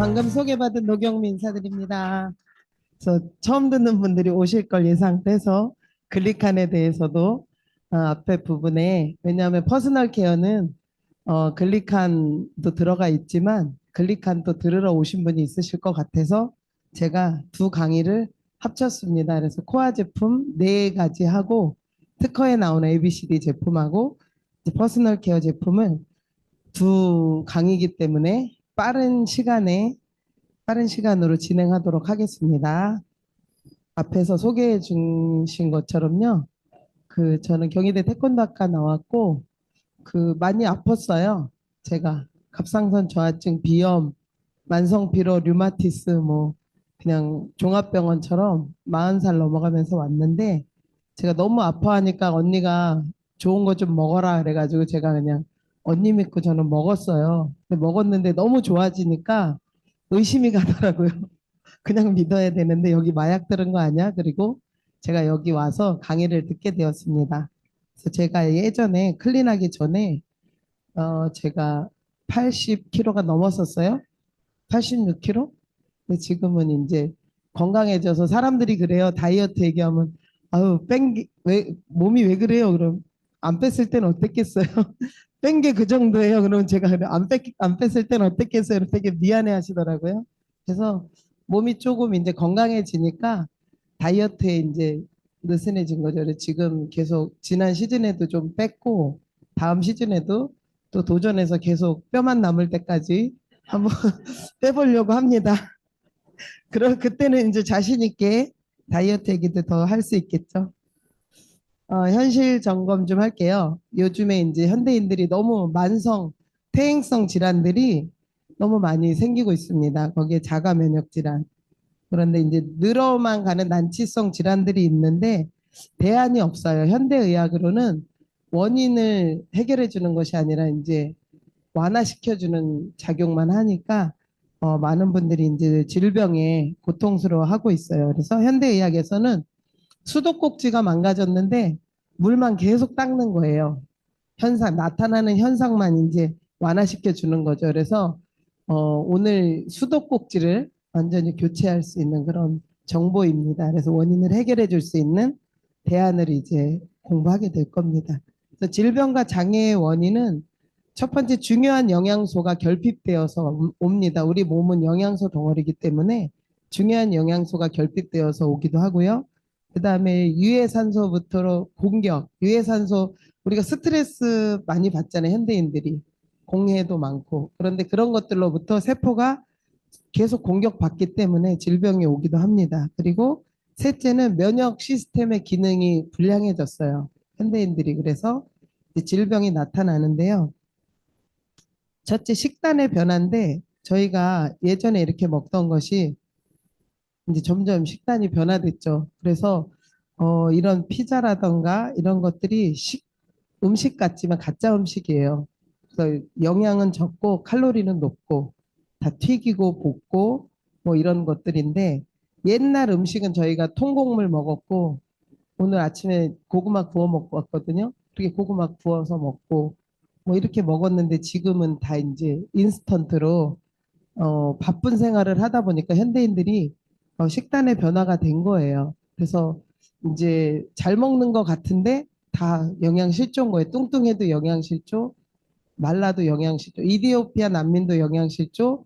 방금 소개받은 노경미 인사드립니다. 그래서 처음 듣는 분들이 오실 걸 예상돼서 글리칸에 대해서도 앞에 부분에 왜냐하면 퍼스널 케어는 글리칸도 들어가 있지만 글리칸도 들으러 오신 분이 있으실 것 같아서 제가 두 강의를 합쳤습니다. 그래서 코아 제품 네 가지 하고 특허에 나오는 ABCD 제품하고 이제 퍼스널 케어 제품을 두 강의이기 때문에 빠른 시간으로 진행하도록 하겠습니다. 앞에서 소개해 주신 것처럼요. 저는 경희대 태권도학과 나왔고 많이 아팠어요. 제가 갑상선 저하증, 비염, 만성 피로, 류마티스 뭐 그냥 종합병원처럼 40살 넘어가면서 왔는데 제가 너무 아파하니까 언니가 좋은 거 좀 먹어라 그래가지고 제가 그냥 언니 믿고 저는 먹었어요. 근데 먹었는데 너무 좋아지니까 의심이 가더라고요. 그냥 믿어야 되는데 여기 마약 들은 거 아니야? 그리고 제가 여기 와서 강의를 듣게 되었습니다. 그래서 제가 예전에 클린하기 전에 제가 80kg가 넘었었어요. 86kg? 근데 지금은 이제 건강해져서 사람들이 그래요. 다이어트 얘기하면 아유 왜 몸이 왜 그래요? 그럼 안 뺐을 땐 어땠겠어요? 뺀 게 그 정도예요. 그러면 제가 그래, 안 뺐을 땐 어땠겠어요? 되게 미안해 하시더라고요. 그래서 몸이 조금 이제 건강해지니까 다이어트에 이제 느슨해진 거죠. 그래서 지금 계속 지난 시즌에도 좀 뺐고 다음 시즌에도 또 도전해서 계속 뼈만 남을 때까지 한번 빼보려고 합니다. 그럼 그때는 이제 자신 있게 다이어트 얘기도 더 할 수 있겠죠. 현실 점검 좀 할게요. 요즘에 이제 현대인들이 너무 퇴행성 질환들이 너무 많이 생기고 있습니다. 거기에 자가 면역 질환. 그런데 이제 늘어만 가는 난치성 질환들이 있는데 대안이 없어요. 현대의학으로는 원인을 해결해 주는 것이 아니라 이제 완화시켜주는 작용만 하니까 많은 분들이 이제 질병에 고통스러워하고 있어요. 그래서 현대의학에서는 수도꼭지가 망가졌는데 물만 계속 닦는 거예요. 나타나는 현상만 이제 완화시켜 주는 거죠. 그래서 오늘 수도꼭지를 완전히 교체할 수 있는 그런 정보입니다. 그래서 원인을 해결해 줄 수 있는 대안을 이제 공부하게 될 겁니다. 그래서 질병과 장애의 원인은 첫 번째 중요한 영양소가 결핍되어서 옵니다. 우리 몸은 영양소 덩어리이기 때문에 중요한 영양소가 결핍되어서 오기도 하고요. 그 다음에 유해산소부터 유해산소 우리가 스트레스 많이 받잖아요. 현대인들이. 공해도 많고. 그런데 그런 것들로부터 세포가 계속 공격받기 때문에 질병이 오기도 합니다. 그리고 셋째는 면역 시스템의 기능이 불량해졌어요. 현대인들이. 그래서 질병이 나타나는데요. 첫째 식단의 변화인데 저희가 예전에 이렇게 먹던 것이 이제 점점 식단이 변화됐죠. 그래서 이런 피자라던가 이런 것들이 음식 같지만 가짜 음식이에요. 그래서 영양은 적고 칼로리는 높고 다 튀기고 볶고 뭐 이런 것들인데 옛날 음식은 저희가 통곡물 먹었고 오늘 아침에 고구마 구워 먹고 왔거든요. 그렇게 고구마 구워서 먹고 뭐 이렇게 먹었는데 지금은 다 이제 인스턴트로 바쁜 생활을 하다 보니까 현대인들이 식단의 변화가 된 거예요. 그래서 이제 잘 먹는 것 같은데 다 영양실조인 거예요. 뚱뚱해도 영양실조, 말라도 영양실조, 이디오피아 난민도 영양실조,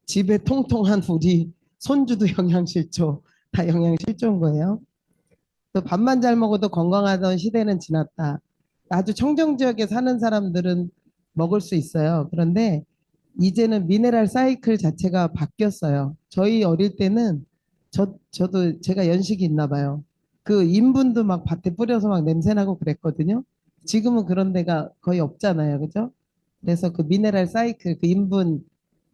집에 통통한 우리 손주도 영양실조, 다 영양실조인 거예요. 또 밥만 잘 먹어도 건강하던 시대는 지났다. 아주 청정 지역에 사는 사람들은 먹을 수 있어요. 그런데 이제는 미네랄 사이클 자체가 바뀌었어요. 저희 어릴 때는 저도 제가 연식이 있나 봐요. 그 인분도 막 밭에 뿌려서 막 냄새나고 그랬거든요. 지금은 그런 데가 거의 없잖아요. 그죠? 그래서 그 미네랄 사이클, 그 인분,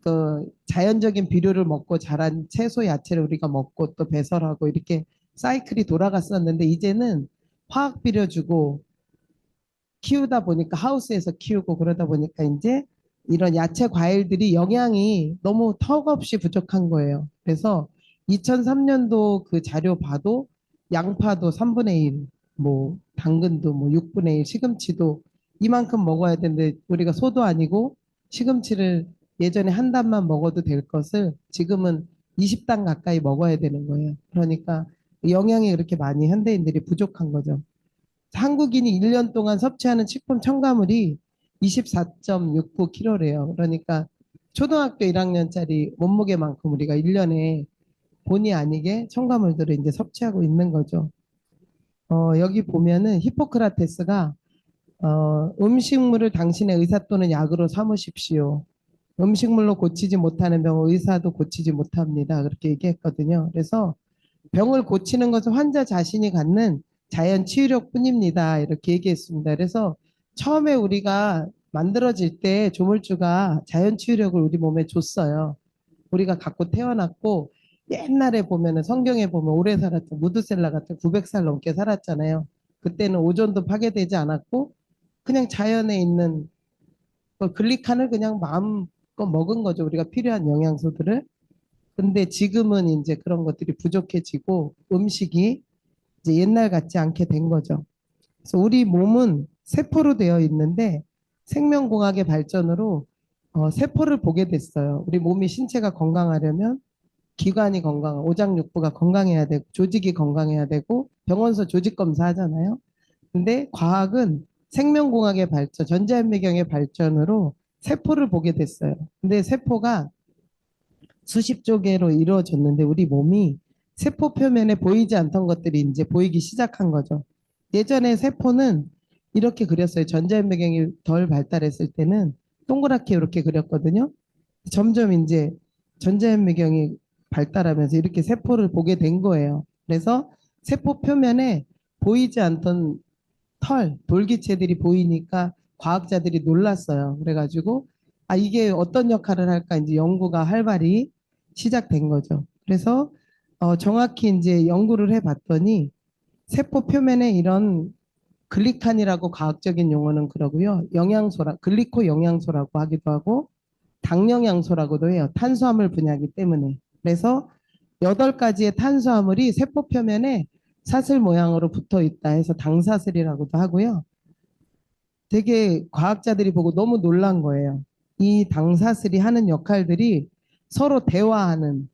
그 자연적인 비료를 먹고 자란 채소 야채를 우리가 먹고 또 배설하고 이렇게 사이클이 돌아갔었는데 이제는 화학 비료 주고 키우다 보니까 하우스에서 키우고 그러다 보니까 이제 이런 야채 과일들이 영양이 너무 턱없이 부족한 거예요. 그래서 2003년도 그 자료 봐도 양파도 3분의 1, 뭐 당근도 뭐 6분의 1, 시금치도 이만큼 먹어야 되는데 우리가 소도 아니고 시금치를 예전에 한 단만 먹어도 될 것을 지금은 20단 가까이 먹어야 되는 거예요. 그러니까 영양이 그렇게 많이 현대인들이 부족한 거죠. 한국인이 1년 동안 섭취하는 식품 첨가물이 24.69kg래요. 그러니까 초등학교 1학년짜리 몸무게만큼 우리가 1년에 본의 아니게 첨가물들을 이제 섭취하고 있는 거죠. 여기 보면은 히포크라테스가 음식물을 당신의 의사 또는 약으로 삼으십시오. 음식물로 고치지 못하는 병을 의사도 고치지 못합니다. 그렇게 얘기했거든요. 그래서 병을 고치는 것은 환자 자신이 갖는 자연 치유력 뿐입니다. 이렇게 얘기했습니다. 그래서 처음에 우리가 만들어질 때 조물주가 자연 치유력을 우리 몸에 줬어요. 우리가 갖고 태어났고 옛날에 보면은 성경에 보면 오래 살았죠. 무드셀라 같은 900살 넘게 살았잖아요. 그때는 오존도 파괴되지 않았고 그냥 자연에 있는 그 글리칸을 그냥 마음껏 먹은 거죠. 우리가 필요한 영양소들을. 근데 지금은 이제 그런 것들이 부족해지고 음식이 이제 옛날 같지 않게 된 거죠. 그래서 우리 몸은 세포로 되어 있는데 생명공학의 발전으로 세포를 보게 됐어요. 우리 몸이 신체가 건강하려면 기관이 오장육부가 건강해야 되고 조직이 건강해야 되고 병원서 조직 검사 하잖아요. 근데 과학은 생명공학의 발전, 전자현미경의 발전으로 세포를 보게 됐어요. 근데 세포가 수십조 개로 이루어졌는데 우리 몸이 세포 표면에 보이지 않던 것들이 이제 보이기 시작한 거죠. 예전에 세포는 이렇게 그렸어요. 전자현미경이 덜 발달했을 때는 동그랗게 이렇게 그렸거든요. 점점 이제 전자현미경이 발달하면서 이렇게 세포를 보게 된 거예요. 그래서 세포 표면에 보이지 않던 돌기체들이 보이니까 과학자들이 놀랐어요. 그래가지고 이게 어떤 역할을 할까 이제 연구가 활발히 시작된 거죠. 그래서 정확히 이제 연구를 해봤더니 세포 표면에 이런 글리칸이라고 과학적인 용어는 그러고요. 글리코 영양소라고 하기도 하고 당영양소라고도 해요. 탄수화물 분야이기 때문에. 그래서 8가지의 탄수화물이 세포 표면에 사슬 모양으로 붙어 있다 해서 당사슬이라고도 하고요. 되게 과학자들이 보고 너무 놀란 거예요. 이 당사슬이 하는 역할들이 서로 대화하는,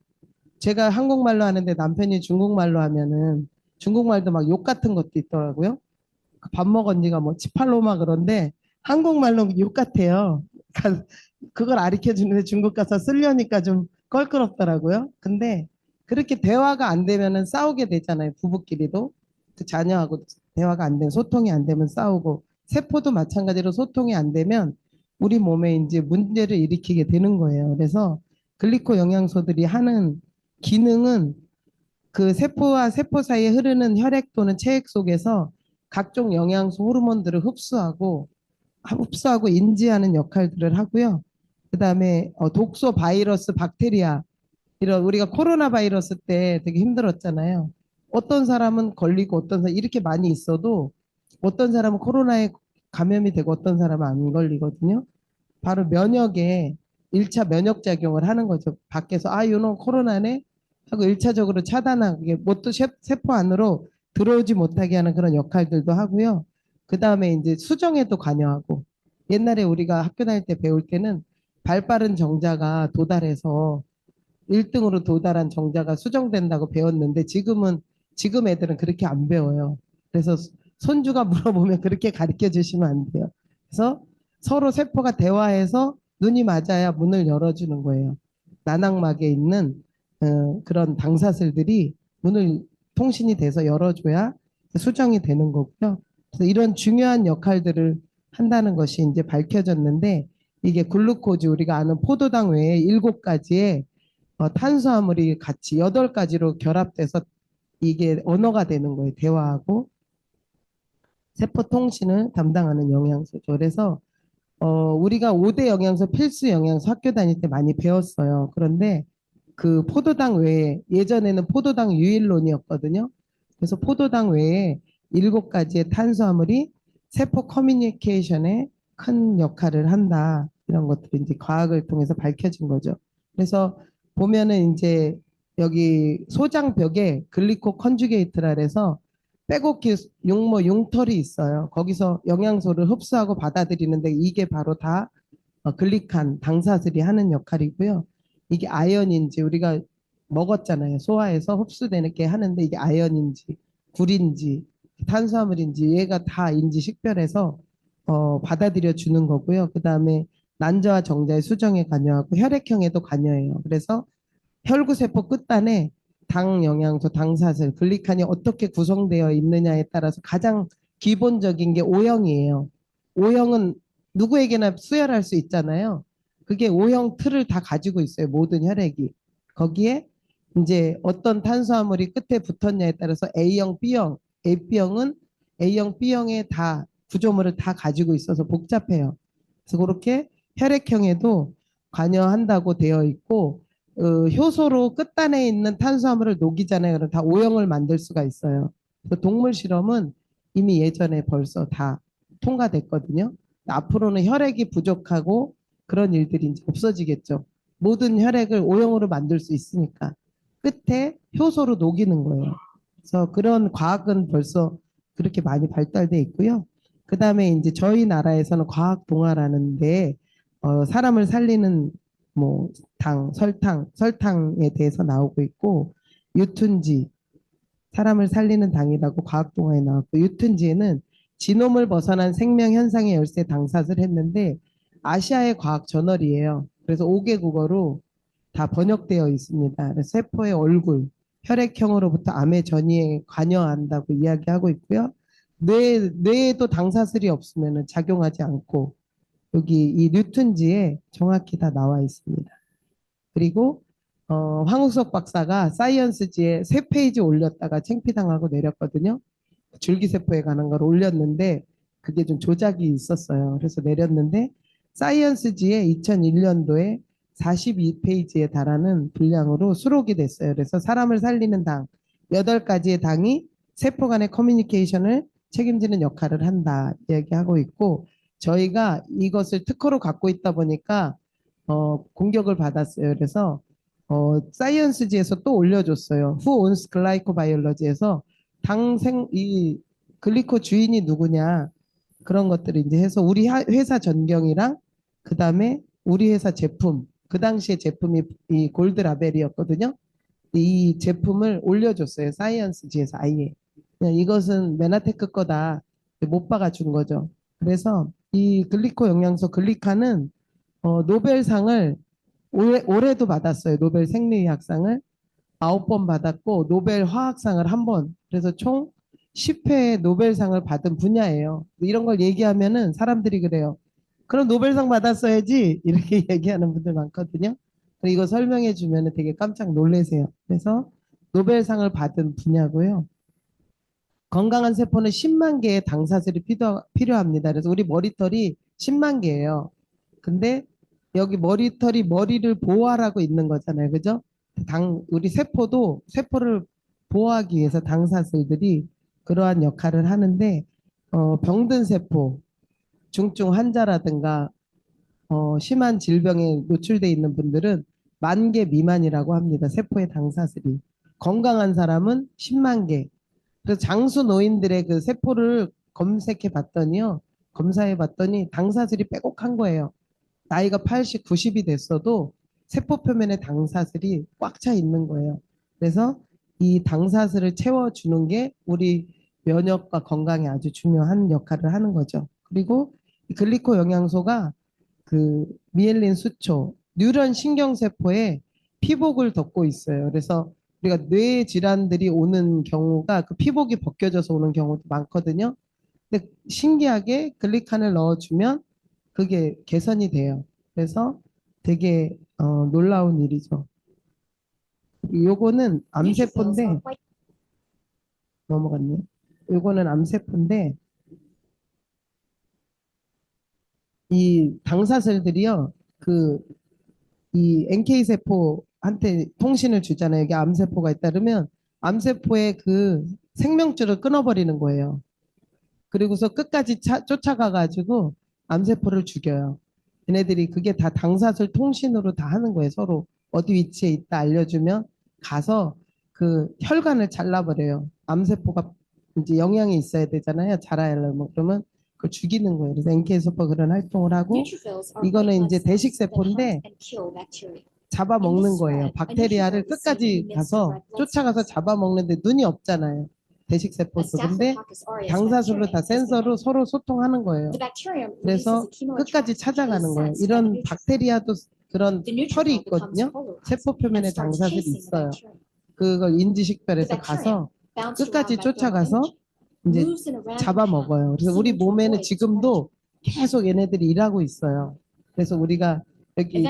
제가 한국말로 하는데 남편이 중국말로 하면은 중국말도 막 욕 같은 것도 있더라고요. 밥 먹었니가 뭐 치팔로마 그런데 한국말로 욕 같아요. 그러니까 그걸 가르쳐 주는데 중국 가서 쓰려니까 좀 껄끄럽더라고요. 근데 그렇게 대화가 안 되면은 싸우게 되잖아요. 부부끼리도. 그 자녀하고 대화가 안 되면 소통이 안 되면 싸우고 세포도 마찬가지로 소통이 안 되면 우리 몸에 이제 문제를 일으키게 되는 거예요. 그래서 글리코 영양소들이 하는 기능은 그 세포와 세포 사이에 흐르는 혈액 또는 체액 속에서 각종 영양소 호르몬들을 흡수하고 인지하는 역할들을 하고요. 그다음에 독소, 바이러스, 박테리아 이런 우리가 코로나 바이러스 때 되게 힘들었잖아요. 어떤 사람은 걸리고 어떤 사람 이렇게 많이 있어도 어떤 사람은 코로나에 감염이 되고 어떤 사람은 안 걸리거든요. 바로 면역에 1차 면역 작용을 하는 거죠. 밖에서 요놈 코로나네 하고 1차적으로 차단하게 뭣도 세포 안으로 들어오지 못하게 하는 그런 역할들도 하고요. 그 다음에 이제 수정에도 관여하고 옛날에 우리가 학교 다닐 때 배울 때는 발 빠른 정자가 도달해서 1등으로 도달한 정자가 수정된다고 배웠는데 지금 애들은 그렇게 안 배워요. 그래서 손주가 물어보면 그렇게 가르쳐 주시면 안 돼요. 그래서 서로 세포가 대화해서 눈이 맞아야 문을 열어주는 거예요. 난항막에 있는 그런 당사슬들이 문을 통신이 돼서 열어줘야 수정이 되는 거고요. 그래서 이런 중요한 역할들을 한다는 것이 이제 밝혀졌는데 이게 글루코즈 우리가 아는 포도당 외에 7가지의 탄수화물이 같이 8가지로 결합돼서 이게 언어가 되는 거예요. 대화하고 세포 통신을 담당하는 영양소죠. 그래서 우리가 5대 영양소 필수 영양소 학교 다닐 때 많이 배웠어요. 그런데 그 포도당 외에 예전에는 포도당 유일론이었거든요. 그래서 포도당 외에 7가지의 탄수화물이 세포 커뮤니케이션에 큰 역할을 한다. 이런 것들이 이제 과학을 통해서 밝혀진 거죠. 그래서 보면은 이제 여기 소장벽에 글리코 컨주게이트라 해서 빼곡히 융털이 있어요. 거기서 영양소를 흡수하고 받아들이는데 이게 바로 다 글리칸, 당사슬이 하는 역할이고요. 이게 아연인지 우리가 먹었잖아요. 소화해서 흡수되는 게 하는데 이게 아연인지 굴인지 탄수화물인지 얘가 다 인지 식별해서 받아들여 주는 거고요. 그 다음에 난자와 정자의 수정에 관여하고 혈액형에도 관여해요. 그래서 혈구세포 끝단에 당 영양소, 당사슬, 글리칸이 어떻게 구성되어 있느냐에 따라서 가장 기본적인 게 O형이에요. O형은 누구에게나 수혈할 수 있잖아요. 그게 O형 틀을 다 가지고 있어요. 모든 혈액이. 거기에 이제 어떤 탄수화물이 끝에 붙었냐에 따라서 A형, B형, AB형은 A형, B형의 다 구조물을 다 가지고 있어서 복잡해요. 그래서 그렇게 혈액형에도 관여한다고 되어 있고 효소로 끝단에 있는 탄수화물을 녹이잖아요. 그럼 다 O형을 만들 수가 있어요. 그래서 동물 실험은 이미 예전에 벌써 다 통과됐거든요. 앞으로는 혈액이 부족하고 그런 일들이 이제 없어지겠죠. 모든 혈액을 O형으로 만들 수 있으니까 끝에 효소로 녹이는 거예요. 그래서 그런 과학은 벌써 그렇게 많이 발달돼 있고요. 그 다음에 이제 저희 나라에서는 과학 동화라는데 사람을 살리는 뭐 설탕에 대해서 나오고 있고 유툰지 사람을 살리는 당이라고 과학동화에 나왔고 유툰지에는 지놈을 벗어난 생명 현상의 열쇠 당사를 했는데 아시아의 과학 저널이에요. 그래서 5개 국어로 다 번역되어 있습니다. 그래서 세포의 얼굴, 혈액형으로부터 암의 전이에 관여한다고 이야기하고 있고요. 뇌에도 당사슬이 없으면 작용하지 않고 여기 이 뉴턴지에 정확히 다 나와 있습니다. 그리고 황우석 박사가 사이언스지에 3페이지 올렸다가 창피당하고 내렸거든요. 줄기세포에 관한 걸 올렸는데 그게 좀 조작이 있었어요. 그래서 내렸는데 사이언스지에 2001년도에 42페이지에 달하는 분량으로 수록이 됐어요. 그래서 사람을 살리는 당, 8가지의 당이 세포 간의 커뮤니케이션을 책임지는 역할을 한다 이야기하고 있고 저희가 이것을 특허로 갖고 있다 보니까 공격을 받았어요. 그래서 사이언스지에서 또 올려줬어요. Who owns glycobiology에서 이 글리코 주인이 누구냐 그런 것들을 이제 해서 우리 회사 전경이랑 그 다음에 우리 회사 제품 그 당시에 제품이 이 골드 라벨이었거든요. 이 제품을 올려줬어요. 사이언스지에서 아예 그냥 이것은 메나테크 거다 못 박아준 거죠. 그래서 이 글리코 영양소 글리카는 노벨상을 올해도 받았어요. 노벨 생리학상을 9번 받았고 노벨 화학상을 1번. 그래서 총 10회 노벨상을 받은 분야예요. 이런 걸 얘기하면은 사람들이 그래요. 그럼 노벨상 받았어야지 이렇게 얘기하는 분들 많거든요. 이거 설명해 주면 되게 깜짝 놀라세요. 그래서 노벨상을 받은 분야고요. 건강한 세포는 10만 개의 당사슬이 필요합니다. 그래서 우리 머리털이 10만 개예요. 근데 여기 머리털이 머리를 보호하라고 있는 거잖아요. 그죠? 우리 세포를 보호하기 위해서 당사슬들이 그러한 역할을 하는데, 병든 세포, 중증 환자라든가, 심한 질병에 노출돼 있는 분들은 10,000개 미만이라고 합니다. 세포의 당사슬이. 건강한 사람은 10만 개. 그래서 장수 노인들의 그 세포를 검색해 봤더니요. 검사해 봤더니 당사슬이 빼곡한 거예요. 나이가 80, 90이 됐어도 세포 표면에 당사슬이 꽉 차 있는 거예요. 그래서 이 당사슬을 채워주는 게 우리 면역과 건강에 아주 중요한 역할을 하는 거죠. 그리고 이 글리코 영양소가 그 미엘린 수초, 뉴런 신경세포에 피복을 덮고 있어요. 그래서 우리가 뇌 질환들이 오는 경우가 그 피복이 벗겨져서 오는 경우도 많거든요. 근데 신기하게 글리칸을 넣어주면 그게 개선이 돼요. 그래서 되게 놀라운 일이죠. 요거는 암세포인데 넘어갔네요. 요거는 암세포인데 이 당사슬들이요. 이 NK 세포한테 통신을 주잖아요. 이게 암세포가 있다 그러면 암세포의 그 생명줄을 끊어버리는 거예요. 그리고서 끝까지 쫓아가 가지고 암세포를 죽여요. 얘네들이 그게 다 당사슬 통신으로 다 하는 거예요. 서로 어디 위치에 있다 알려주면 가서 그 혈관을 잘라버려요. 암세포가 이제 영양이 있어야 되잖아요. 자라려면 그러면 그걸 죽이는 거예요. 그래서 NK 세포가 그런 활동을 하고 이거는 이제 대식 세포인데 잡아먹는 거예요. 박테리아를 끝까지 가서 쫓아가서 잡아먹는데 눈이 없잖아요. 대식 세포도. 근데 방사술로 다 센서로 서로 소통하는 거예요. 그래서 끝까지 찾아가는 거예요. 이런 박테리아도 그런 털이 있거든요. 세포 표면에 장사슬이 있어요. 그걸 인지식별해서 가서 끝까지 쫓아가서 이제 잡아먹어요. 그래서 우리 몸에는 지금도 계속 얘네들이 일하고 있어요. 그래서 우리가 여기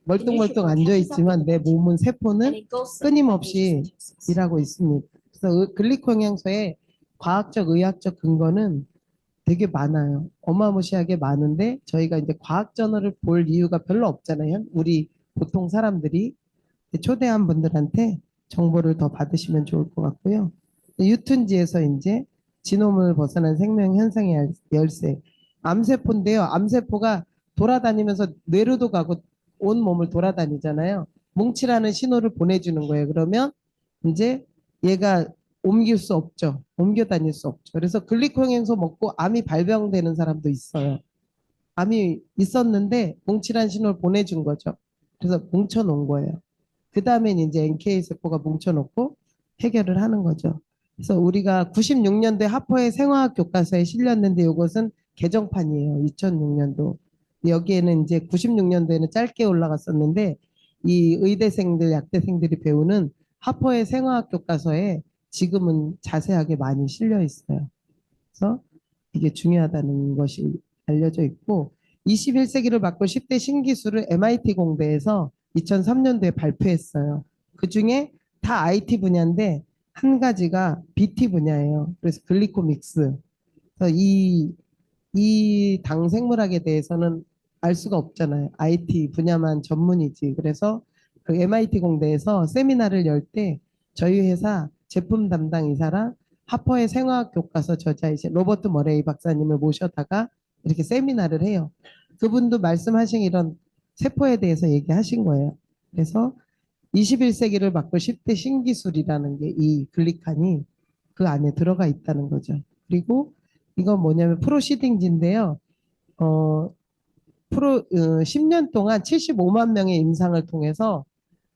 멀뚱멀뚱 앉아 있지만 내 몸은 세포는 끊임없이 일하고 있습니다. 그래서 글리코 영양소의 과학적, 의학적 근거는 되게 많아요. 어마무시하게 많은데 저희가 이제 과학 저널을 볼 이유가 별로 없잖아요. 우리 보통 사람들이 초대한 분들한테 정보를 더 받으시면 좋을 것 같고요. 유튼지에서 이제 지놈을 벗어난 생명 현상의 열쇠. 암세포인데요. 암세포가 돌아다니면서 뇌로도 가고 온 몸을 돌아다니잖아요. 뭉치라는 신호를 보내주는 거예요. 그러면 이제 얘가 옮길 수 없죠. 옮겨 다닐 수 없죠. 그래서 글리코형행소 먹고 암이 발병되는 사람도 있어요. 암이 있었는데 뭉치라는 신호를 보내준 거죠. 그래서 뭉쳐놓은 거예요. 그 다음엔 이제 NK 세포가 뭉쳐놓고 해결을 하는 거죠. 그래서 우리가 96년도에 하퍼의 생화학 교과서에 실렸는데 이것은 개정판이에요. 2006년도. 여기에는 이제 96년도에는 짧게 올라갔었는데 이 의대생들, 약대생들이 배우는 하퍼의 생화학 교과서에 지금은 자세하게 많이 실려 있어요. 그래서 이게 중요하다는 것이 알려져 있고 21세기를 바꿀 10대 신기술을 MIT 공대에서 2003년도에 발표했어요. 그 중에 다 IT 분야인데 한 가지가 BT 분야예요. 그래서 글리코믹스. 그래서 이 당생물학에 대해서는 알 수가 없잖아요. IT 분야만 전문이지. 그래서 그 MIT 공대에서 세미나를 열 때 저희 회사 제품 담당 이사랑 하퍼의 생화학 교과서 저자이신 로버트 머레이 박사님을 모셔다가 이렇게 세미나를 해요. 그분도 말씀하신 이런 세포에 대해서 얘기하신 거예요. 그래서 21세기를 바꿀 10대 신기술이라는 게 이 글리칸이 그 안에 들어가 있다는 거죠. 그리고 이건 뭐냐면 프로시딩지인데요. 어, 10년 동안 75만 명의 임상을 통해서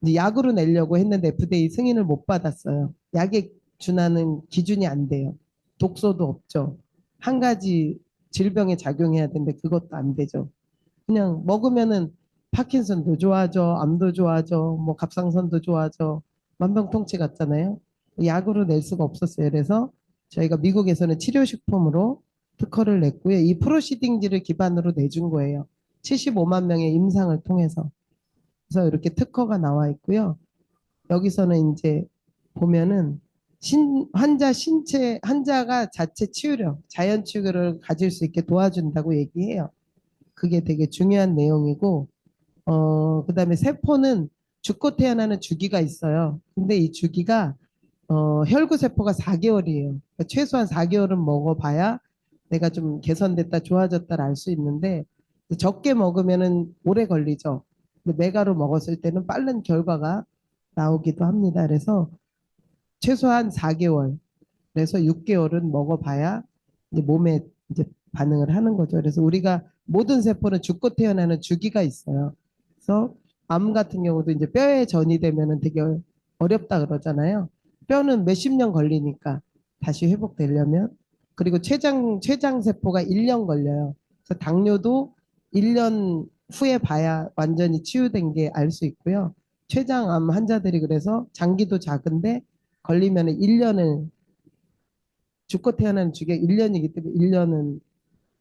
이제 약으로 내려고 했는데 FDA 승인을 못 받았어요. 약에 준하는 기준이 안 돼요. 독소도 없죠. 한 가지 질병에 작용해야 되는데 그것도 안 되죠. 그냥 먹으면은 파킨슨도 좋아져, 암도 좋아져, 뭐 갑상선도 좋아져, 만병통치 같잖아요. 약으로 낼 수가 없었어요. 그래서 저희가 미국에서는 치료식품으로 특허를 냈고요. 이 프로시딩지를 기반으로 내준 거예요. 75만 명의 임상을 통해서. 그래서 이렇게 특허가 나와 있고요. 여기서는 이제 보면은 환자 신체, 환자가 자체 치유력, 자연 치유를 가질 수 있게 도와준다고 얘기해요. 그게 되게 중요한 내용이고, 그다음에 세포는 죽고 태어나는 주기가 있어요. 근데 이 주기가 혈구 세포가 4개월이에요. 그러니까 최소한 4개월은 먹어봐야 내가 좀 개선됐다, 좋아졌다를 알 수 있는데 적게 먹으면은 오래 걸리죠. 근데 메가로 먹었을 때는 빠른 결과가 나오기도 합니다. 그래서 최소한 4개월, 그래서 6개월은 먹어봐야 이제 몸에 이제 반응을 하는 거죠. 그래서 우리가 모든 세포는 죽고 태어나는 주기가 있어요. 그래서 암 같은 경우도 이제 뼈에 전이 되면은 되게 어렵다 그러잖아요. 뼈는 몇십 년 걸리니까 다시 회복되려면. 그리고 췌장 세포가 1년 걸려요. 그래서 당뇨도 1년 후에 봐야 완전히 치유된 게 알 수 있고요. 췌장암 환자들이 그래서 장기도 작은데 걸리면 1년을 죽고 태어나는 주기가 1년이기 때문에 1년은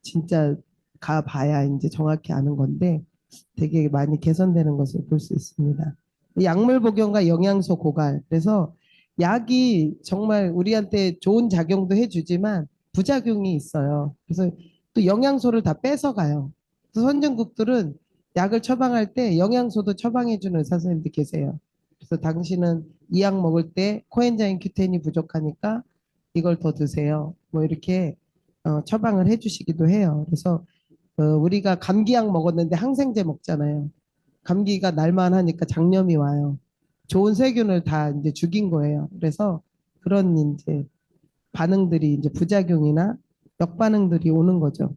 진짜 가봐야 이제 정확히 아는 건데 되게 많이 개선되는 것을 볼 수 있습니다. 약물 복용과 영양소 고갈. 그래서 약이 정말 우리한테 좋은 작용도 해주지만 부작용이 있어요. 그래서 또 영양소를 다 뺏어가요. 그래서 선진국들은 약을 처방할 때 영양소도 처방해주는 의사 선생님들 계세요. 그래서 당신은 이 약 먹을 때 코엔자임 Q10이 부족하니까 이걸 더 드세요. 뭐 이렇게 처방을 해주시기도 해요. 그래서 우리가 감기약 먹었는데 항생제 먹잖아요. 감기가 날만 하니까 장염이 와요. 좋은 세균을 다 이제 죽인 거예요. 그래서 그런 이제 반응들이 이제 부작용이나 역반응들이 오는 거죠.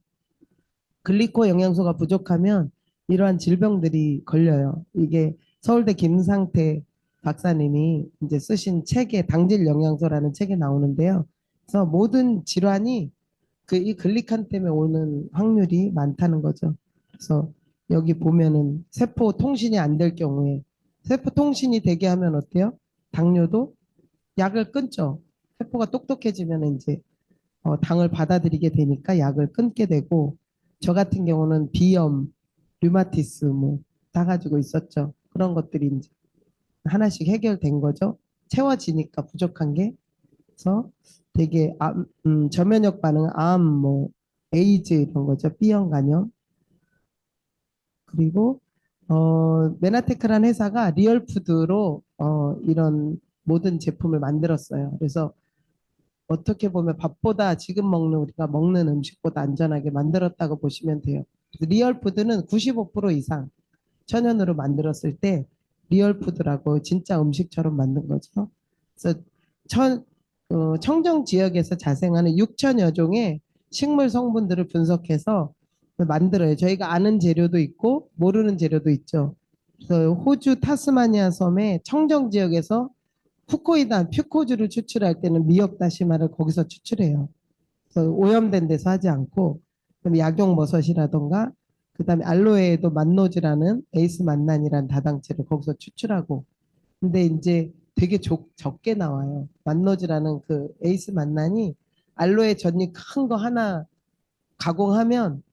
글리코 영양소가 부족하면 이러한 질병들이 걸려요. 이게 서울대 김상태 박사님이 이제 쓰신 책에 당질 영양소라는 책에 나오는데요. 그래서 모든 질환이 그 이 글리칸 때문에 오는 확률이 많다는 거죠. 그래서 여기 보면은 세포 통신이 안 될 경우에 세포 통신이 되게 하면 어때요? 당뇨도 약을 끊죠. 세포가 똑똑해지면 이제 당을 받아들이게 되니까 약을 끊게 되고 저 같은 경우는 비염, 류마티스 뭐 다 가지고 있었죠. 그런 것들이 이제 하나씩 해결된 거죠. 채워지니까 부족한 게. 그래서 되게 저면역 반응, 암, 뭐 에이즈 이런 거죠. B형 간염. 그리고 메나테크라는 회사가 리얼푸드로 이런 모든 제품을 만들었어요. 그래서 어떻게 보면 밥보다 지금 먹는 우리가 먹는 음식보다 안전하게 만들었다고 보시면 돼요. 리얼푸드는 95% 이상 천연으로 만들었을 때 리얼푸드라고 진짜 음식처럼 만든 거죠. 그래서 청정 지역에서 자생하는 6천여 종의 식물 성분들을 분석해서 만들어요. 저희가 아는 재료도 있고 모르는 재료도 있죠. 그래서 호주 타스마니아 섬의 청정 지역에서 푸코이단, 퓨코즈를 추출할 때는 미역 다시마를 거기서 추출해요. 그래서 오염된 데서 하지 않고 그다음에 약용버섯이라던가 그다음에 알로에에도 만노즈라는 에이스 만난이라는 다당체를 거기서 추출하고 근데 이제 되게 적게 나와요. 만노즈라는 그 에이스 만난이 알로에 젓잎 큰 거 하나 가공하면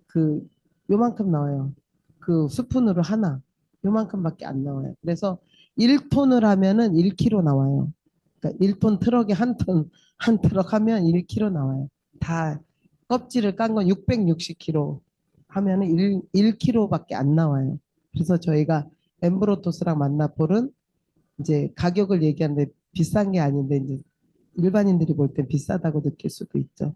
그 요만큼 나와요. 그 스푼으로 하나 요만큼밖에 안 나와요. 그래서 1톤을 하면은 1kg 나와요. 그러니까 1톤 트럭에 한 트럭 하면 1kg 나와요. 다 껍질을 깐 건 660kg 하면은 1kg밖에 안 나와요. 그래서 저희가 엠브로토스랑 만나폴은 이제 가격을 얘기하는데 비싼 게 아닌데 이제 일반인들이 볼 땐 비싸다고 느낄 수도 있죠.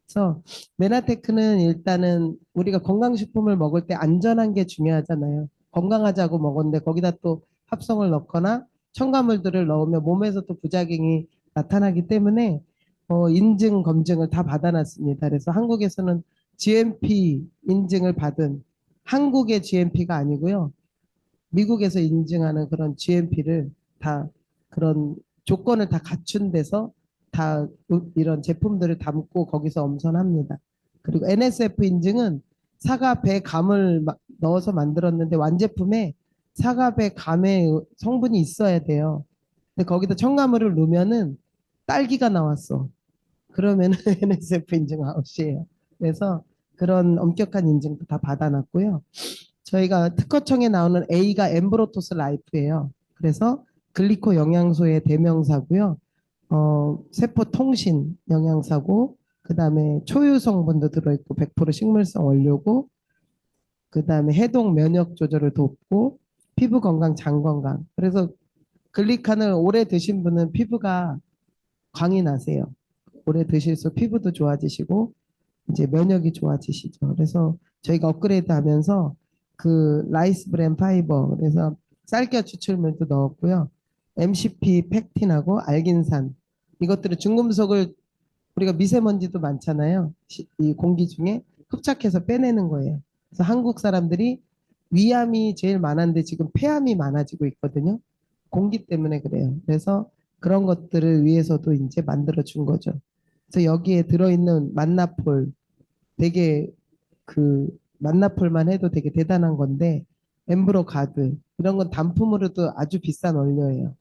그래서 메나테크는 일단은 우리가 건강식품을 먹을 때 안전한 게 중요하잖아요. 건강하자고 먹었는데 거기다 또 합성을 넣거나 첨가물들을 넣으면 몸에서 또 부작용이 나타나기 때문에 인증 검증을 다 받아놨습니다. 그래서 한국에서는 GMP 인증을 받은 한국의 GMP가 아니고요. 미국에서 인증하는 그런 GMP를 다 그런 조건을 다 갖춘 데서 다 이런 제품들을 담고 거기서 엄선합니다. 그리고 NSF 인증은 사과 배 감을 넣어서 만들었는데 완제품에 사과 배 감의 성분이 있어야 돼요. 근데 거기다 첨가물을 넣으면은 딸기가 나왔어. 그러면 NSF 인증 아웃이에요. 그래서 그런 엄격한 인증도 다 받아놨고요. 저희가 특허청에 나오는 A가 엠브로토스 라이프예요. 그래서 글리코 영양소의 대명사고요. 세포 통신 영양사고, 그 다음에 초유 성분도 들어있고 100% 식물성 원료고, 그 다음에 해독 면역 조절을 돕고, 피부 건강, 장 건강. 그래서 글리칸을 오래 드신 분은 피부가 광이 나세요. 오래 드실수록 피부도 좋아지시고, 이제 면역이 좋아지시죠. 그래서 저희가 업그레이드 하면서 그 라이스 브랜 파이버 그래서 쌀겨 추출물도 넣었고요. MCP 팩틴하고 알긴산 이것들을 중금속을 우리가 미세먼지도 많잖아요. 이 공기 중에 흡착해서 빼내는 거예요. 그래서 한국 사람들이 위암이 제일 많은데 지금 폐암이 많아지고 있거든요. 공기 때문에 그래요. 그래서 그런 것들을 위해서도 이제 만들어 준 거죠. 그래서 여기에 들어있는 만나폴 되게 그 만나폴만 해도 되게 대단한 건데 엠브로 가드 이런 건 단품으로도 아주 비싼 원료예요.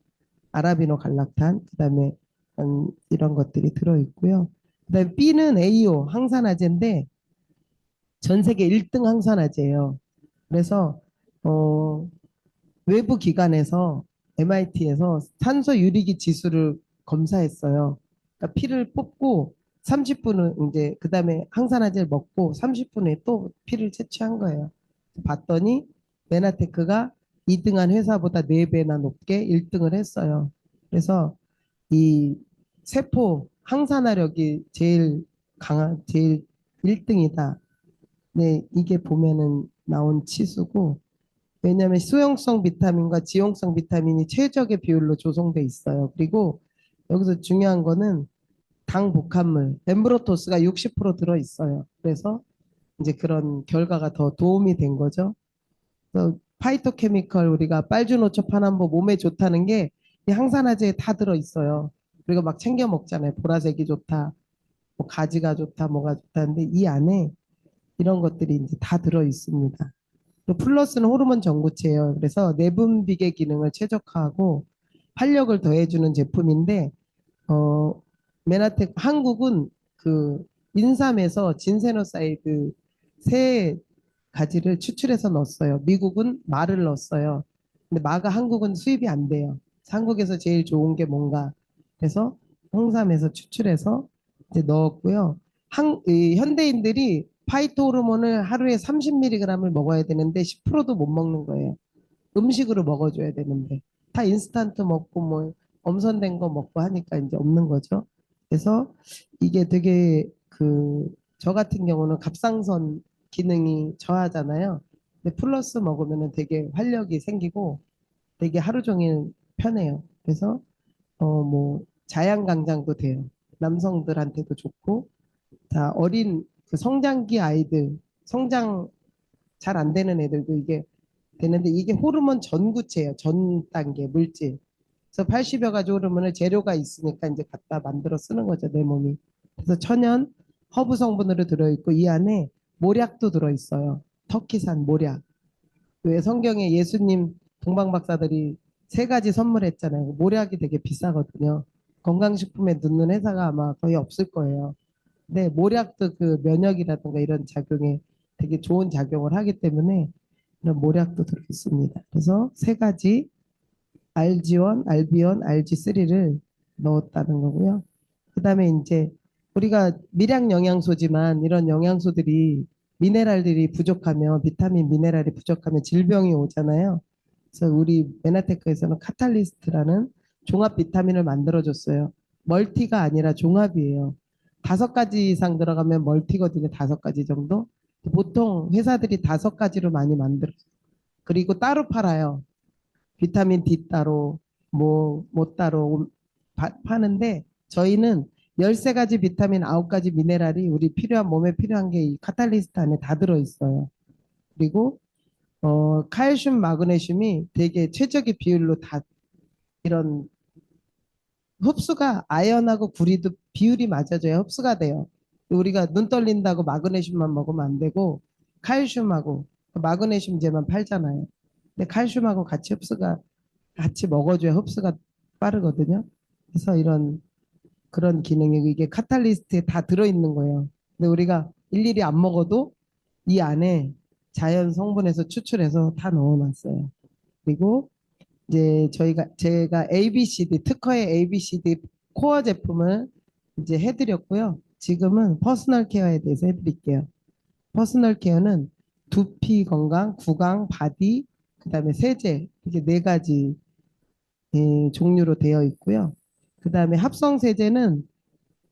아라비노 갈락탄 그다음에 이런 것들이 들어있고요. 그다음에 B는 AO 항산화제인데 전 세계 1등 항산화제예요. 그래서 어, 외부 기관에서 MIT에서 산소 유리기 지수를 검사했어요. 그러니까 피를 뽑고 30분은 이제 그다음에 항산화제를 먹고 30분에 또 피를 채취한 거예요. 봤더니 메나테크가 2등한 회사보다 4배나 높게 1등을 했어요. 그래서 이 세포 항산화력이 제일 제일 1등이다. 네, 이게 보면은 나온 치수고 왜냐하면 수용성 비타민과 지용성 비타민이 최적의 비율로 조성돼 있어요. 그리고 여기서 중요한 거는 당 복합물, 엠브로토스가 60% 들어 있어요. 그래서 이제 그런 결과가 더 도움이 된 거죠. 그래서 파이토케미컬 우리가 빨주노초 파남보 몸에 좋다는 게 이 항산화제에 다 들어 있어요. 그리고 막 챙겨 먹잖아요. 보라색이 좋다, 뭐 가지가 좋다, 뭐가 좋다는데 이 안에 이런 것들이 이제 다 들어 있습니다. 또 플러스는 호르몬 전구체예요. 그래서 내분비계 기능을 최적화하고 활력을 더해주는 제품인데 메나텍 한국은 그 인삼에서 진세노사이드 세 가지를 추출해서 넣었어요. 미국은 마를 넣었어요. 근데 마가 한국은 수입이 안 돼요. 한국에서 제일 좋은 게 뭔가 그래서 홍삼에서 추출해서 이제 넣었고요. 이 현대인들이 파이토 호르몬을 하루에 30mg을 먹어야 되는데 10%도 못 먹는 거예요. 음식으로 먹어줘야 되는데 다 인스턴트 먹고 뭐 엄선된 거 먹고 하니까 이제 없는 거죠. 그래서 이게 되게 그 저 같은 경우는 갑상선 기능이 저하잖아요. 근데 플러스 먹으면은 되게 활력이 생기고 되게 하루 종일 편해요. 그래서 뭐 자양강장도 돼요. 남성들한테도 좋고 자 어린 그 성장기 아이들 성장 잘 안 되는 애들도 이게 되는데 이게 호르몬 전구체예요. 전 단계 물질. 그래서 80여 가지 호르몬을 재료가 있으니까 이제 갖다 만들어 쓰는 거죠, 내 몸이. 그래서 천연 허브 성분으로 들어있고 이 안에 모략도 들어있어요. 터키산 모략. 왜 성경에 예수님 동방 박사들이 세 가지 선물했잖아요. 모략이 되게 비싸거든요. 건강식품에 넣는 회사가 아마 거의 없을 거예요. 근데 모략도 그 면역이라든가 이런 작용에 되게 좋은 작용을 하기 때문에 이런 모략도 들어있습니다. 그래서 세 가지 RG1, RB1, RG3를 넣었다는 거고요. 그 다음에 이제 우리가 미량 영양소지만 이런 영양소들이 미네랄들이 부족하면 비타민 미네랄이 부족하면 질병이 오잖아요. 그래서 우리 메나테크에서는 카탈리스트라는 종합 비타민을 만들어줬어요. 멀티가 아니라 종합이에요. 5가지 이상 들어가면 멀티거든요. 5가지 정도. 보통 회사들이 5가지로 많이 만들어요. 그리고 따로 팔아요. 비타민 D 따로, 뭐 따로 파는데 저희는 13가지 비타민 9가지 미네랄이 우리 필요한 몸에 필요한 게 이 카탈리스트 안에 다 들어있어요. 그리고 칼슘, 마그네슘이 되게 최적의 비율로 다 이런 흡수가 아연하고 구리도 비율이 맞아줘야 흡수가 돼요. 우리가 눈 떨린다고 마그네슘만 먹으면 안 되고 칼슘하고 마그네슘제만 팔잖아요. 근데 칼슘하고 같이 흡수가 같이 먹어줘야 흡수가 빠르거든요. 그래서 이런 그런 기능이 이게 카탈리스트에 다 들어있는 거예요. 근데 우리가 일일이 안 먹어도 이 안에 자연 성분에서 추출해서 다 넣어놨어요. 그리고 이제 제가 ABCD 특허의 ABCD 코어 제품을 이제 해드렸고요. 지금은 퍼스널 케어에 대해서 해드릴게요. 퍼스널 케어는 두피 건강, 구강, 바디, 그다음에 세제 이게 4가지 종류로 되어 있고요. 그다음에 합성 세제는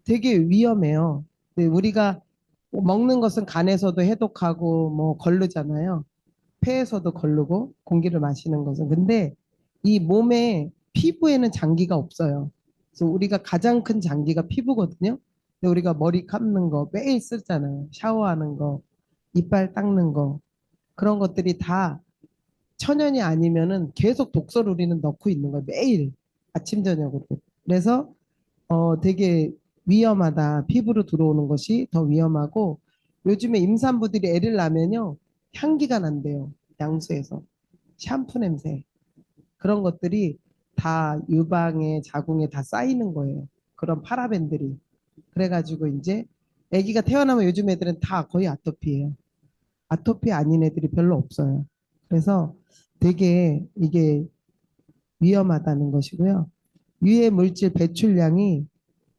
되게 위험해요. 우리가 먹는 것은 간에서도 해독하고 뭐 걸르잖아요. 폐에서도 걸르고 공기를 마시는 것은. 근데 이 몸에 피부에는 장기가 없어요. 그래서 우리가 가장 큰 장기가 피부거든요. 근데 우리가 머리 감는 거 매일 쓰잖아요. 샤워하는 거, 이빨 닦는 거 그런 것들이 다 천연이 아니면은 계속 독소를 우리는 넣고 있는 거예요. 매일 아침 저녁으로. 그래서 되게 위험하다. 피부로 들어오는 것이 더 위험하고 요즘에 임산부들이 애를 낳으면요. 향기가 난대요. 양수에서. 샴푸 냄새. 그런 것들이 다 유방에 자궁에 다 쌓이는 거예요. 그런 파라벤들이. 그래가지고 이제 아기가 태어나면 요즘 애들은 다 거의 아토피예요. 아토피 아닌 애들이 별로 없어요. 그래서 되게 이게 위험하다는 것이고요. 유해 물질 배출량이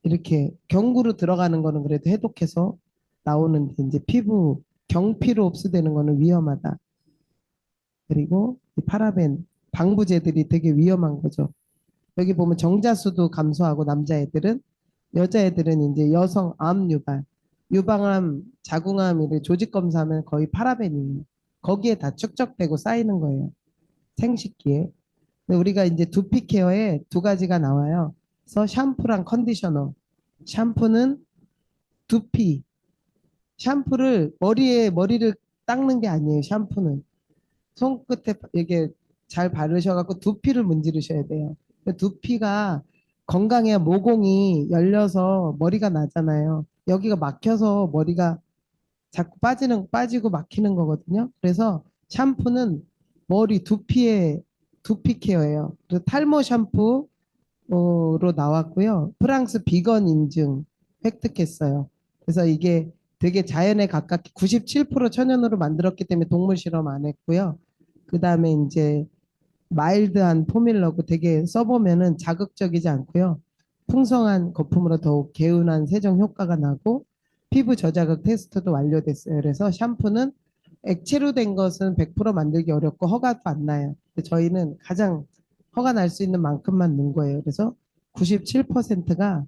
이렇게 경구로 들어가는 거는 그래도 해독해서 나오는데 이제 피부 경피로 흡수되는 거는 위험하다. 그리고 이 파라벤 방부제들이 되게 위험한 거죠. 여기 보면 정자수도 감소하고 남자애들은 여자애들은 이제 여성 암 유발, 유방암, 자궁암 이를 조직 검사하면 거의 파라벤이에요. 거기에 다 축적되고 쌓이는 거예요. 생식기에. 근데 우리가 이제 두피 케어에 2가지가 나와요. 그래서 샴푸랑 컨디셔너. 샴푸는 두피, 샴푸를 머리를 닦는 게 아니에요. 샴푸는 손끝에 이게 잘 바르셔갖고 두피를 문지르셔야 돼요. 두피가 건강해야 모공이 열려서 머리가 나잖아요. 여기가 막혀서 머리가 자꾸 빠지고 막히는 거거든요. 그래서 샴푸는 두피 케어예요. 그래서 탈모 샴푸로 나왔고요. 프랑스 비건 인증 획득했어요. 그래서 이게 되게 자연에 가깝게 97% 천연으로 만들었기 때문에 동물 실험 안 했고요. 그 다음에 이제 마일드한 포뮬러고 되게 써보면은 자극적이지 않고요. 풍성한 거품으로 더욱 개운한 세정 효과가 나고 피부 저자극 테스트도 완료됐어요. 그래서 샴푸는 액체로 된 것은 100% 만들기 어렵고 허가도 안 나요. 근데 저희는 가장 허가 날 수 있는 만큼만 넣은 거예요. 그래서 97%가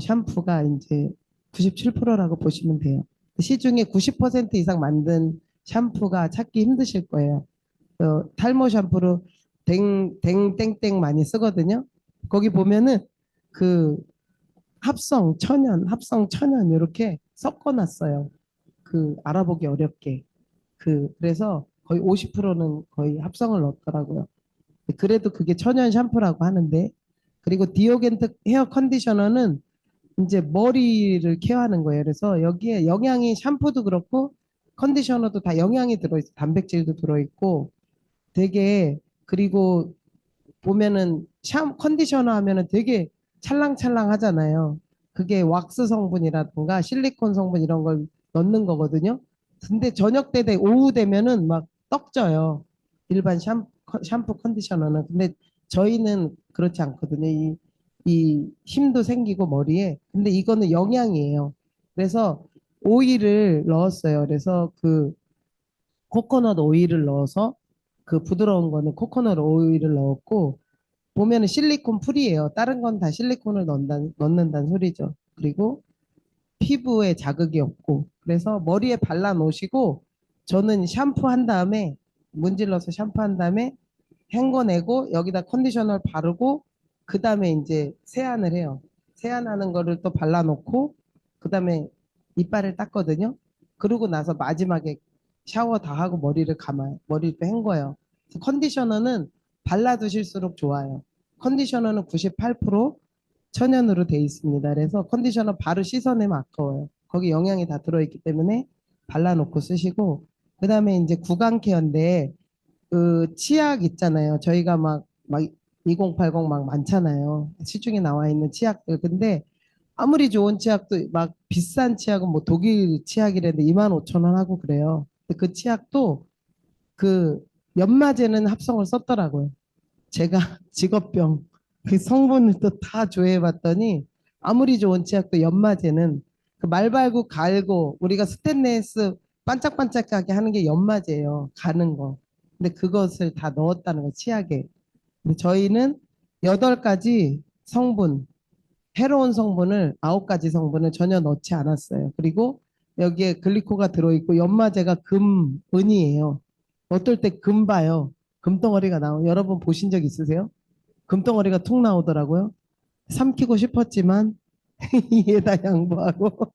샴푸가 이제 97%라고 보시면 돼요. 시중에 90% 이상 만든 샴푸가 찾기 힘드실 거예요. 탈모 샴푸로 땡땡땡 많이 쓰거든요. 거기 보면은 그 합성 천연 이렇게 섞어놨어요. 그 알아보기 어렵게. 그래서 거의 50%는 거의 합성을 넣었더라고요. 그래도 그게 천연 샴푸라고 하는데, 그리고 디오겐트 헤어 컨디셔너는 이제 머리를 케어하는 거예요. 그래서 여기에 영양이 샴푸도 그렇고 컨디셔너도 다 영양이 들어있어. 단백질도 들어있고 되게, 그리고 보면은 컨디셔너 하면은 되게 찰랑찰랑 하잖아요. 그게 왁스 성분이라든가 실리콘 성분 이런 걸 넣는 거거든요. 근데 저녁 오후 되면은 막 떡져요. 일반 샴푸 컨디셔너는. 근데 저희는 그렇지 않거든요. 이 힘도 생기고 머리에. 근데 이거는 영양이에요. 그래서 오일을 넣었어요. 그래서 그 코코넛 오일을 넣어서 그 부드러운 거는 코코넛 오일을 넣었고 보면은 실리콘 풀이에요. 다른 건 다 실리콘을 넣는다는 소리죠. 그리고 피부에 자극이 없고 그래서 머리에 발라 놓으시고 저는 샴푸한 다음에 문질러서 샴푸한 다음에 헹궈내고 여기다 컨디셔너를 바르고 그 다음에 이제 세안을 해요. 세안하는 거를 또 발라놓고 그 다음에 이빨을 닦거든요. 그러고 나서 마지막에 샤워 다 하고 머리를 감아요. 머리를 또 헹궈요. 그래서 컨디셔너는 발라두실수록 좋아요. 컨디셔너는 98% 천연으로 돼 있습니다. 그래서 컨디셔너 바로 씻어내면 아까워요. 거기 영양이 다 들어있기 때문에 발라놓고 쓰시고 그 다음에 이제 구강 케어인데 그 치약 있잖아요. 저희가 막 2080 막 많잖아요. 시중에 나와 있는 치약들. 근데 아무리 좋은 치약도 막 비싼 치약은 뭐 독일 치약이라는데 25,000원 하고 그래요. 근데 그 치약도 그 연마제는 합성을 썼더라고요. 제가 직업병 그 성분을 또 다 조회해봤더니 아무리 좋은 치약도 연마제는 그 말발굽 갈고 우리가 스테인레스 반짝반짝하게 하는 게 연마제예요. 가는 거. 근데 그것을 다 넣었다는 거 치약에. 근데 저희는 8가지 성분, 해로운 성분을 9가지 성분을 전혀 넣지 않았어요. 그리고 여기에 글리코가 들어있고 연마제가 은이에요. 어떨 때 금 봐요. 금덩어리가 여러분 보신 적 있으세요? 금덩어리가 툭 나오더라고요. 삼키고 싶었지만 이에다 양보하고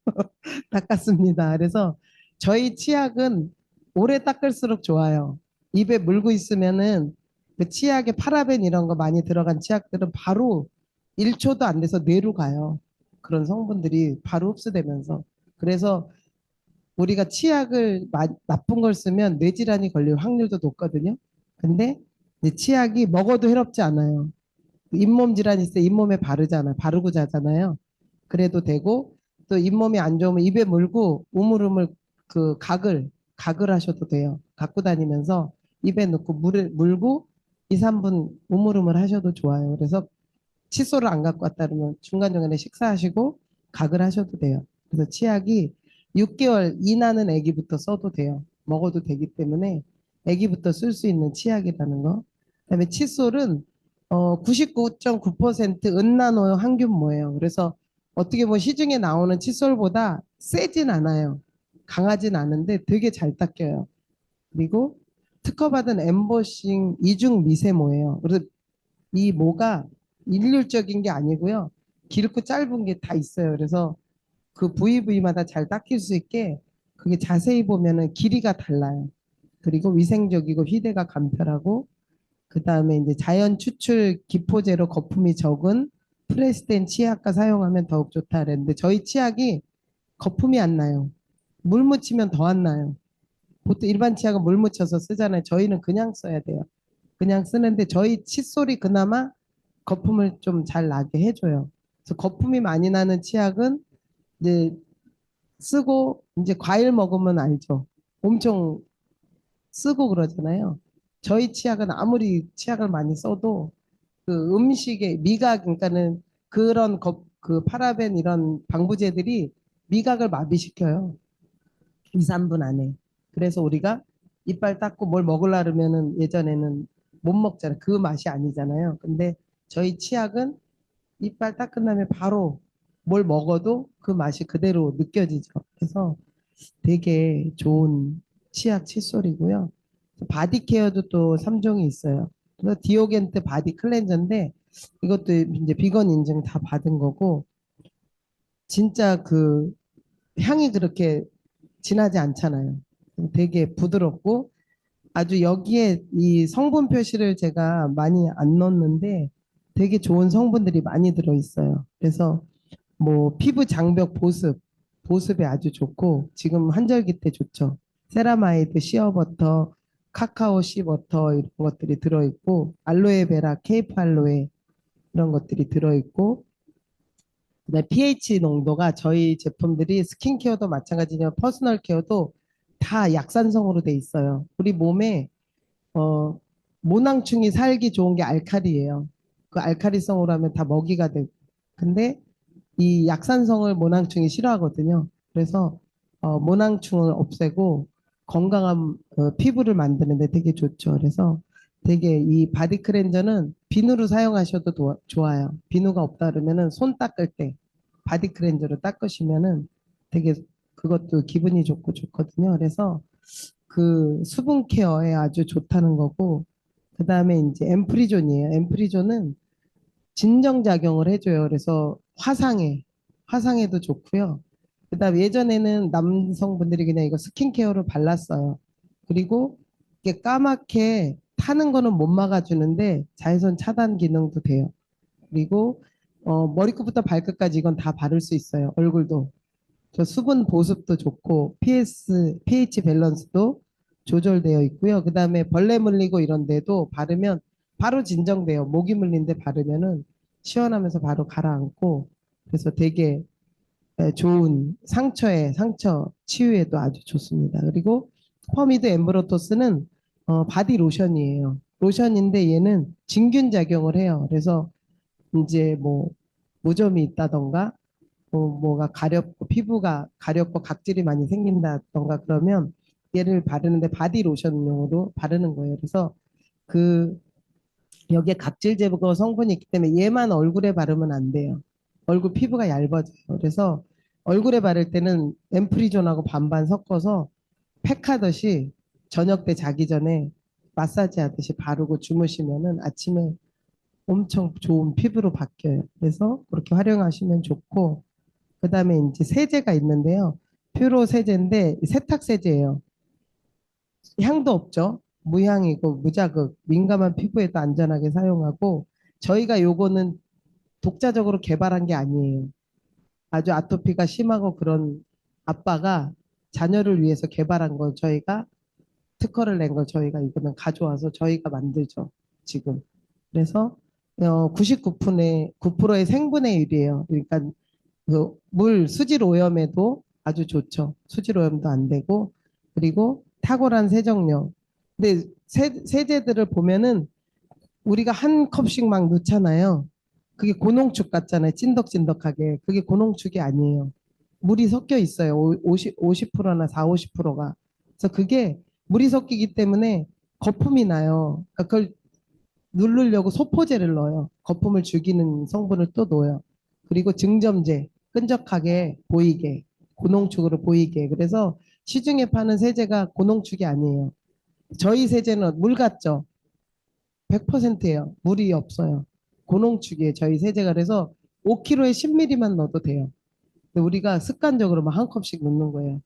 닦았습니다. 그래서 저희 치약은 오래 닦을수록 좋아요. 입에 물고 있으면은 그 치약에 파라벤 이런 거 많이 들어간 치약들은 바로 1초도 안 돼서 뇌로 가요. 그런 성분들이 바로 흡수되면서. 그래서 우리가 치약을 나쁜 걸 쓰면 뇌질환이 걸릴 확률도 높거든요. 근데 이 치약이 먹어도 해롭지 않아요. 잇몸 질환 있을 때 잇몸에 바르고 자잖아요. 그래도 되고 또 잇몸이 안 좋으면 입에 물고 우물우물 그 각을 하셔도 돼요. 갖고 다니면서 입에 넣고 물고 2, 3분 우물우물 하셔도 좋아요. 그래서 칫솔을 안 갖고 왔다 그러면 중간중간에 식사하시고 각을 하셔도 돼요. 그래서 치약이 6개월 이나는 아기부터 써도 돼요. 먹어도 되기 때문에 아기부터 쓸 수 있는 치약이라는 거. 그다음에 칫솔은 99.9% 은나노 항균모예요. 그래서 어떻게 보면 시중에 나오는 칫솔보다 세진 않아요. 강하진 않은데 되게 잘 닦여요. 그리고 특허받은 엠보싱 이중 미세모예요. 그래서 이 모가 일률적인 게 아니고요. 길고 짧은 게 다 있어요. 그래서 그 부위마다 잘 닦일 수 있게 그게 자세히 보면은 길이가 달라요. 그리고 위생적이고 휴대가 간편하고 그다음에 이제 자연 추출 기포제로 거품이 적은 프레스된 치약과 사용하면 더욱 좋다 그랬는데 저희 치약이 거품이 안 나요. 물 묻히면 더 안 나요. 보통 일반 치약은 물 묻혀서 쓰잖아요. 저희는 그냥 써야 돼요. 그냥 쓰는데 저희 칫솔이 그나마 거품을 좀 잘 나게 해줘요. 그래서 거품이 많이 나는 치약은 이제 쓰고 이제 과일 먹으면 알죠. 엄청 쓰고 그러잖아요. 저희 치약은 아무리 치약을 많이 써도 그 음식에 미각 그러니까는 그런 그 파라벤 이런 방부제들이 미각을 마비시켜요. 2, 3분 안에. 그래서 우리가 이빨 닦고 뭘 먹으려 그러면은 예전에는 못 먹잖아요. 그 맛이 아니잖아요. 근데 저희 치약은 이빨 닦은 다음에 바로 뭘 먹어도 그 맛이 그대로 느껴지죠. 그래서 되게 좋은 치약 칫솔이고요. 바디 케어도 또 3종이 있어요. 그래서 디오겐트 바디 클렌저인데 이것도 이제 비건 인증 다 받은 거고 진짜 그 향이 그렇게 진하지 않잖아요. 되게 부드럽고 아주 여기에 이 성분 표시를 제가 많이 안 넣었는데 되게 좋은 성분들이 많이 들어 있어요. 그래서 뭐 피부 장벽 보습에 아주 좋고 지금 한절기 때 좋죠. 세라마이드, 시어버터, 카카오 씨버터 이런 것들이 들어있고 알로에베라, 케이프 알로에 이런 것들이 들어있고 그다음에 pH 농도가 저희 제품들이 스킨케어도 마찬가지지만 퍼스널 케어도 다 약산성으로 돼 있어요. 우리 몸에 어, 모낭충이 살기 좋은 게 알칼리예요. 그 알칼리성으로 하면 다 먹이가 되고. 근데 이 약산성을 모낭충이 싫어하거든요. 그래서 모낭충을 없애고 건강한 피부를 만드는데 되게 좋죠. 그래서 되게 이 바디 클렌저는 비누로 사용하셔도 좋아요. 비누가 없다 그러면은 손 닦을 때 바디 클렌저로 닦으시면은 되게 그것도 기분이 좋고 좋거든요. 그래서 그 수분 케어에 아주 좋다는 거고 그다음에 이제 엠프리존이에요. 엠프리존은 진정작용을 해줘요. 그래서 화상에도 좋고요. 그다음에 예전에는 남성분들이 그냥 이거 스킨케어로 발랐어요. 그리고 이게 까맣게 타는 거는 못 막아주는데 자외선 차단 기능도 돼요. 그리고 머리끝부터 발끝까지 이건 다 바를 수 있어요. 얼굴도. 저 수분 보습도 좋고 pH 밸런스도 조절되어 있고요. 그다음에 벌레 물리고 이런 데도 바르면 바로 진정돼요. 모기 물린 데 바르면은 시원하면서 바로 가라앉고 그래서 되게 좋은 상처 치유에도 아주 좋습니다. 그리고 퍼미드 엠브로토스는 바디 로션이에요. 로션인데 얘는 진균 작용을 해요. 그래서 이제 뭐 무좀이 있다던가 뭐가 가렵고 피부가 가렵고 각질이 많이 생긴다던가 그러면 얘를 바르는데 바디 로션용으로 바르는 거예요. 그래서 그 여기에 각질 제거 성분이 있기 때문에 얘만 얼굴에 바르면 안 돼요. 얼굴 피부가 얇아져요. 그래서 얼굴에 바를 때는 앰프리존하고 반반 섞어서 팩하듯이 저녁 때 자기 전에 마사지 하듯이 바르고 주무시면은 아침에 엄청 좋은 피부로 바뀌어요. 그래서 그렇게 활용하시면 좋고 그다음에 이제 세제가 있는데요. 퓨로 세제인데 세탁 세제예요. 향도 없죠. 무향이고 무자극, 민감한 피부에도 안전하게 사용하고 저희가 요거는 독자적으로 개발한 게 아니에요. 아주 아토피가 심하고 그런 아빠가 자녀를 위해서 개발한 걸 저희가 특허를 낸 걸 저희가 이거는 가져와서 저희가 만들죠. 지금. 그래서 99%의 9%의 생분해 율이에요. 그러니까 그 물 수질 오염에도 아주 좋죠. 수질 오염도 안 되고 그리고 탁월한 세정력. 근데 세제들을 보면은 우리가 한 컵씩 막 넣잖아요. 그게 고농축 같잖아요. 찐덕찐덕하게. 그게 고농축이 아니에요. 물이 섞여 있어요. 50%나 4, 50%가. 그래서 그게 물이 섞이기 때문에 거품이 나요. 그러니까 그걸 누르려고 소포제를 넣어요. 거품을 죽이는 성분을 또 넣어요. 그리고 증점제, 끈적하게 보이게, 고농축으로 보이게. 그래서 시중에 파는 세제가 고농축이 아니에요. 저희 세제는 물 같죠? 100%예요. 물이 없어요. 고농축이에요. 저희 세제가. 그래서 5kg에 10ml만 넣어도 돼요. 근데 우리가 습관적으로 막 한 컵씩 넣는 거예요.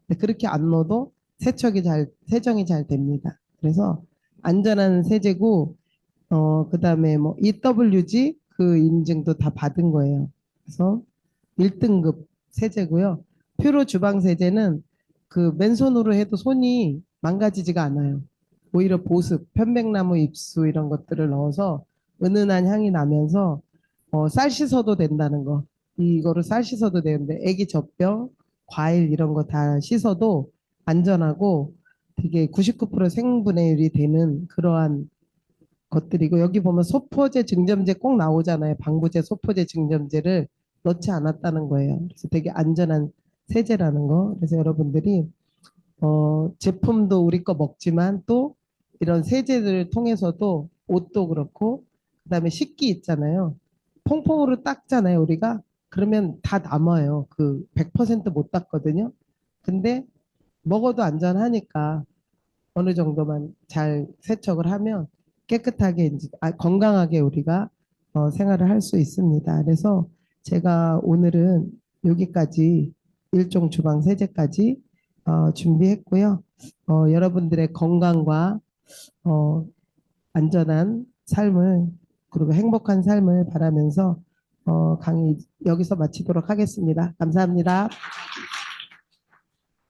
근데 그렇게 안 넣어도 세정이 잘 됩니다. 그래서 안전한 세제고, 그다음에 뭐 EWG 그 인증도 다 받은 거예요. 그래서 1등급 세제고요. 퓨로 주방 세제는 그 맨손으로 해도 손이 망가지지가 않아요. 오히려 보습, 편백나무 잎수 이런 것들을 넣어서 은은한 향이 나면서 쌀 씻어도 된다는 거. 이거를 쌀 씻어도 되는데 애기 젖병, 과일 이런 거 다 씻어도 안전하고 되게 99% 생분해율이 되는 그러한 것들이고 여기 보면 소포제 증점제 꼭 나오잖아요. 방부제, 소포제 증점제를 넣지 않았다는 거예요. 그래서 되게 안전한 세제라는 거. 그래서 여러분들이 제품도 우리 거 먹지만 또 이런 세제들을 통해서도 옷도 그렇고 그다음에 식기 있잖아요. 퐁퐁으로 닦잖아요, 우리가. 그러면 다 남아요. 그 100%못 닦거든요. 근데 먹어도 안전하니까 어느 정도만 잘 세척을 하면 깨끗하게 이제 건강하게 우리가 생활을 할 수 있습니다. 그래서 제가 오늘은 여기까지 일종 주방 세제까지 준비했고요. 여러분들의 건강과 어, 안전한 삶을 그리고 행복한 삶을 바라면서 강의 여기서 마치도록 하겠습니다. 감사합니다.